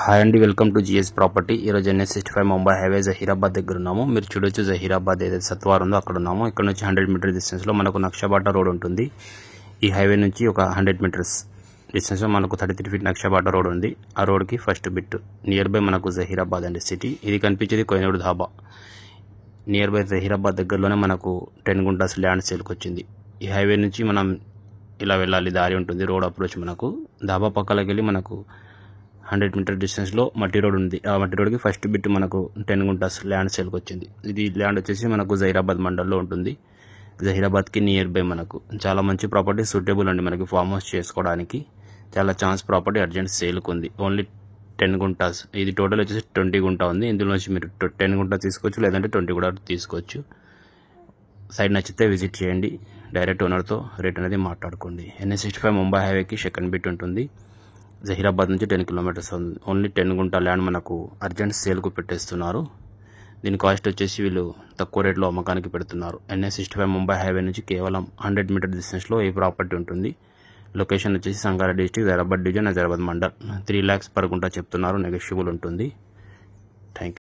Hi అండి, welcome to GS property. ఈరోజు NH65 Mumbai highway Zaheerabad దగ్గర ఉన్నాము. మీరు చూడొచ్చు, జహీరాబాద్ ఏదైతే సత్వార్ ఉందో అక్కడ ఉన్నాము. ఇక్కడ నుంచి 100 మీటర్ డిస్టెన్స్లో మనకు నక్షబాట రోడ్ ఉంటుంది. ఈ హైవే నుంచి ఒక 100 మీటర్స్ డిస్టెన్స్లో మనకు 33 ఫీట్ నక్షబాట రోడ్ ఉంది. ఆ రోడ్కి ఫస్ట్ బిట్ నియర్ బై మనకు జహీరాబాద్ అండి సిటీ. ఇది కనిపించేది కోయినూరు ధాబా. నియర్ బై జహీరాబాద్ దగ్గరలోనే మనకు 10 గుంటాస్ ల్యాండ్ సేల్కి వచ్చింది. ఈ హైవే నుంచి మనం ఇలా వెళ్ళాలి, దారి ఉంటుంది, రోడ్ అప్రోచ్. మనకు ధాబా పక్కలకి వెళ్ళి మనకు 100 మీటర్ డిస్టెన్స్లో మట్టి రోడ్ ఉంది. ఆ మట్టి రోడ్కి ఫస్ట్ బిట్ మనకు 10 గుంటాస్ ల్యాండ్ సేల్కి వచ్చింది. ఇది ల్యాండ్ వచ్చేసి మనకు జహీరాబాద్ మండల్లో ఉంటుంది. జహీరాబాద్కి నియర్ బై మనకు చాలా మంచి ప్రాపర్టీ, సూటబుల్ అండి మనకి ఫామ్ హౌస్ చేసుకోవడానికి. చాలా ఛాన్స్ ప్రాపర్టీ, అర్జెంట్ సేల్కి ఉంది. ఓన్లీ 10 గుంటాస్. ఇది టోటల్ వచ్చేసి 20 గుంటా ఉంది. ఇందులో నుంచి మీరు 10 గుంటా తీసుకోవచ్చు, లేదంటే 20 కూడా తీసుకోవచ్చు. సైడ్ నచ్చితే విజిట్ చేయండి. డైరెక్ట్ ఓనర్తో రేట్ అనేది మాట్లాడుకోండి. NH65 ముంబై హైవేకి సెకండ్ బిట్ ఉంటుంది. జహీరాబాద్ నుంచి 10 కిలోమీటర్స్ ఉంది. ఓన్లీ 10 గుంటా ల్యాండ్ మనకు అర్జెంట్ సేల్కు పెట్టేస్తున్నారు. దీని కాస్ట్ వచ్చేసి వీళ్ళు తక్కువ రేట్లో అమ్మకానికి పెడుతున్నారు. NH65 ముంబై హైవే నుంచి కేవలం 100 మీటర్ డిస్టెన్స్లో ఈ ప్రాపర్టీ ఉంటుంది. లొకేషన్ వచ్చేసి Sangareddy district, Hyderabad division, Hyderabad mandal. 3 lakhs per gunta చెప్తున్నారు. నెగోషియబుల్ ఉంటుంది. Thank you.